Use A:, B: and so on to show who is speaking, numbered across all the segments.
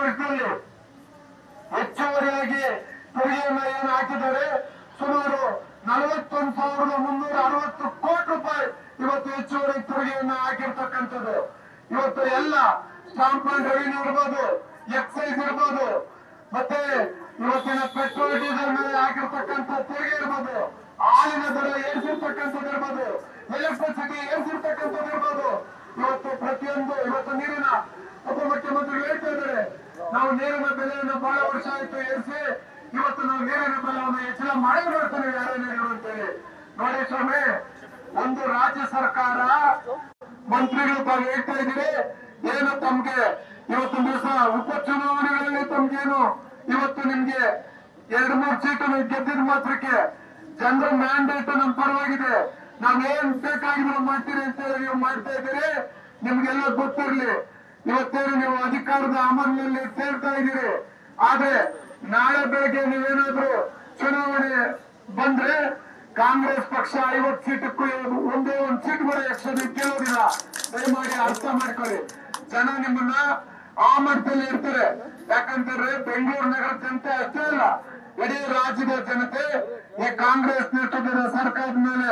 A: ವರ್ಷದಲ್ಲಿ ಹೆಚ್ಚುವರಿಯಾಗಿ ತೆರಿಗೆಯನ್ನ ಏನು ಹಾಕಿದ್ದಾರೆ ಸುಮಾರು 41,360 ಕೋಟಿ ರೂಪಾಯಿ ಇವತ್ತು ಹೆಚ್ಚುವರಿ ತೆರಿಗೆಯನ್ನ ಹಾಕಿರ್ತಕ್ಕಂಥದ್ದು. ಇವತ್ತು ಎಲ್ಲ ಸ್ಟಾಂಪ್ ಅಂಡ್ ರೆವಿನ್ಯೂ ಇರ್ಬೋದು, ಎಕ್ಸೈಸ್ ಇರ್ಬೋದು, ಮತ್ತೆ ಇವತ್ತಿನ ಪೆಟ್ರೋಲ್ ಡೀಸೆಲ್ ಮೇಲೆ ಹಾಕಿರ್ತಕ್ಕಂಥ ತೆರಿಗೆ ಇರ್ಬೋದು, ಹಾಲಿನ ದರ ಏರಿಸಿರ್ತಕ್ಕಂಥದ್ದು ಇರ್ಬೋದು, ಎಲೆಕ್ಟ್ರಿಸಿಟಿ ಏರಿಸಿರ್ತಕ್ಕಂಥದ್ದು ಇರ್ಬೋದು, ಇವತ್ತು ಪ್ರತಿಯೊಂದು ಇವತ್ತು ನೀರಿನ ಉಪಮುಖ್ಯಮಂತ್ರಿಗಳು ಹೇಳ್ತಾ ಇದ್ದಾರೆ ನಾವು ನೀರಿನ ಬೆಲೆಯನ್ನು ಬಹಳ ವರ್ಷ ಆಯ್ತು ಏರಿಸಿ ಇವತ್ತು ನಾವು ನೀರಿನ ಬೆಲೆಯನ್ನು ಹೆಚ್ಚಳ ಮಾಡಿ ಮಾಡ್ತೇವೆ ಯಾರೇನು ಅಂತೇಳಿ. ನೋಡಿ ಸ್ವಾಮಿ, ಒಂದು ರಾಜ್ಯ ಸರ್ಕಾರ ಮಂತ್ರಿಗಳು ತಾವು ಹೇಳ್ತಾ ಇದ್ದೀರಿ ಏನು ತಮ್ಗೆ ಇವತ್ತು ದಿವಸ ಉಪಚುನಾವಣೆಗಳಲ್ಲಿ ತಮ್ಗೇನು ಇವತ್ತು ನಿಮ್ಗೆ 2-3 ಸೀಟು ಗೆದ್ದಿದ ಮಾತ್ರಕ್ಕೆ ಜನರ ಮ್ಯಾಂಡೇಟ್ ನಮ್ಮ ಪರವಾಗಿದೆ, ನಾವೇನ್ ಬೇಕಾಗಿದ್ರು ಮಾಡ್ತೀರಿ ಅಂತ ಹೇಳಿ ನೀವು ಮಾಡ್ತಾ ಇದ್ದೀರಿ. ನಿಮ್ಗೆಲ್ಲ ಗೊತ್ತಿರ್ಲಿ, ಇವತ್ತೇನು ನೀವು ಅಧಿಕಾರದ ಅಮಲಿನಲ್ಲಿ ಸೇರ್ತಾ ಇದ್ದೀರಿ. ಆದ್ರೆ ನಾಳೆ ಬೆಳಗ್ಗೆ ನೀವೇನಾದ್ರೂ ಚುನಾವಣೆ ಬಂದ್ರೆ ಕಾಂಗ್ರೆಸ್ ಪಕ್ಷ 50 ಸೀಟಕ್ಕೂ ಒಂದೇ ಒಂದು ಸೀಟ್ ಕೂಡ ಎಕ್ಸ್ಟ್ರಾ ಗೆಲ್ಲೋದಿಲ್ಲ. ದಯಮಾಡಿ ಅರ್ಥ ಮಾಡ್ಕೊಳ್ಳಿ. ಜನ ನಿಮ್ಮನ್ನ ಆ ಮಟ್ಟದಲ್ಲಿ ಇರ್ತಾರೆ. ಯಾಕಂತಂದ್ರೆ ಬೆಂಗಳೂರು ನಗರ ಜನತೆ ಅಷ್ಟೇ ಅಲ್ಲ, ಇಡೀ ರಾಜ್ಯದ ಜನತೆ ಈ ಕಾಂಗ್ರೆಸ್ ನೇತೃತ್ವದ ಸರ್ಕಾರದ ಮೇಲೆ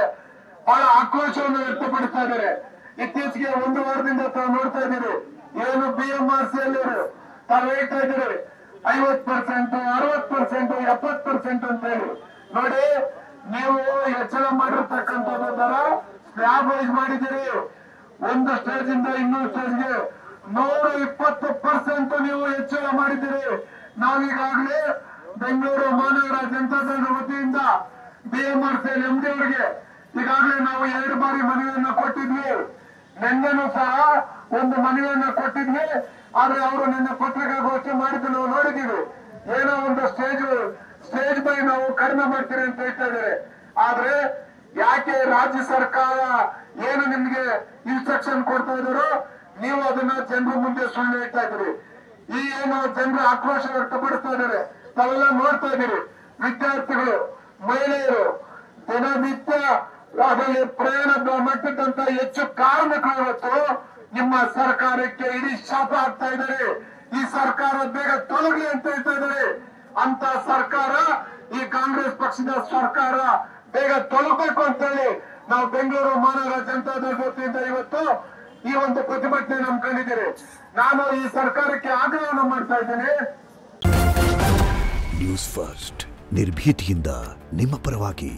A: ಬಹಳ ಆಕ್ರೋಶವನ್ನು ವ್ಯಕ್ತಪಡಿಸ್ತಾ ಇದ್ದಾರೆ. ಇತ್ತೀಚೆಗೆ 1 ವಾರದಿಂದ ತಾವು ನೋಡ್ತಾ ಇದ್ದೀರಿ ಏನು BMRC ಅಲ್ಲಿ ತಾವು ಹೇಳ್ತಾ ಇದ್ದೀರಿ 50%, 60%, 70% ಅಂತ ಹೇಳಿ. ನೋಡಿ, ನೀವು ಹೆಚ್ಚಳ ಮಾಡಿರ್ತಕ್ಕಂಥ ದರ ಸ್ಲ್ಯಾಬ್ ವೈಸ್ ಮಾಡಿದ್ದೀರಿ. ಒಂದು ಸ್ಟೇಜ್ ಇಂದ ಇನ್ನೊಂದು ಸ್ಟೇಜ್ಗೆ 120% ನೀವು ಹೆಚ್ಚಳ ಮಾಡಿದ್ದೀರಿ. ನಾವೀಗಾಗಲೇ ಬೆಂಗಳೂರು ಮಹಾನಗರ ಜನತಾ ದಳದ ವತಿಯಿಂದ BMRC MD ಅವರಿಗೆ ಈಗಾಗಲೇ ನಾವು 2 ಬಾರಿ ಮನವಿಯನ್ನ ಕೊಟ್ಟಿದ್ವಿ. ನಿನ್ನೆನೂ ಸಹ ಒಂದು ಮನವಿಯನ್ನ ಕೊಟ್ಟಿದ್ವಿ. ಆದ್ರೆ ಅವರು ನಿನ್ನೆ ಪತ್ರಿಕಾಗೋಷ್ಠಿ ಮಾಡಿದ್ದು ನಾವು ನೋಡಿದ್ದೀವಿ. ಏನೋ ಒಂದು ಸ್ಟೇಜ್ ಬೈ ನಾವು ಕಡಿಮೆ ಮಾಡ್ತೀರಿ ಅಂತ ಹೇಳ್ತಾ ಇದ್ದಾರೆ. ಆದ್ರೆ ಯಾಕೆ ರಾಜ್ಯ ಸರ್ಕಾರ ಏನು ನಿಮ್ಗೆ ಇನ್ಸ್ಟ್ರಕ್ಷನ್ ಕೊಡ್ತಾ ಇದ್ದಾರೋ ನೀವು ಅದನ್ನ ಜನರ ಮುಂದೆ ಸುಳ್ಳು ಹೇಳ್ತಾ ಇದ್ದೀರಿ. ಈ ಏನು ಜನರ ಆಕ್ರೋಶ ವ್ಯಕ್ತಪಡಿಸ್ತಾ ಇದ್ದಾರೆ ತಾವೆಲ್ಲ ನೋಡ್ತಾ ಇದ್ದೀರಿ. ವಿದ್ಯಾರ್ಥಿಗಳು, ಮಹಿಳೆಯರು, ದಿನನಿತ್ಯ ಅದರಲ್ಲಿ ಪ್ರಯಾಣ ಮಟ್ಟದಂತ ಹೆಚ್ಚು ಕಾರ್ಮಿಕರು ಇವತ್ತು ನಿಮ್ಮ ಸರ್ಕಾರಕ್ಕೆ ಇಡೀ ಶಾಪ ಆಗ್ತಾ ಇದ್ದಾರೆ. ಈ ಸರ್ಕಾರ ಬೇಗ ತೊಲಗಲಿ ಅಂತ ಹೇಳ್ತಾ ಇದ್ದಾರೆ. ಅಂತ ಸರ್ಕಾರ, ಈ ಕಾಂಗ್ರೆಸ್ ಪಕ್ಷದ ಸರ್ಕಾರ ಬೇಗ ತೊಲಗಬೇಕು ಅಂತ ಹೇಳಿ ನಾವು ಬೆಂಗಳೂರು ಮಹಾನಗರ ಜನತಾ ದಳದ ವತಿಯಿಂದ ಇವತ್ತು ಈ ಒಂದು ಪ್ರತಿಭಟನೆ ನಂಬ್ಕೊಂಡಿದ್ದೀರಿ. ನಾನು ಈ ಸರ್ಕಾರಕ್ಕೆ ಆಗ್ರಹವನ್ನು ಮಾಡ್ತಾ ಇದ್ದೇನೆ.
B: ನ್ಯೂಸ್ ಫಸ್ಟ್, ನಿರ್ಭೀತಿಯಿಂದ ನಿಮ್ಮ ಪರವಾಗಿ.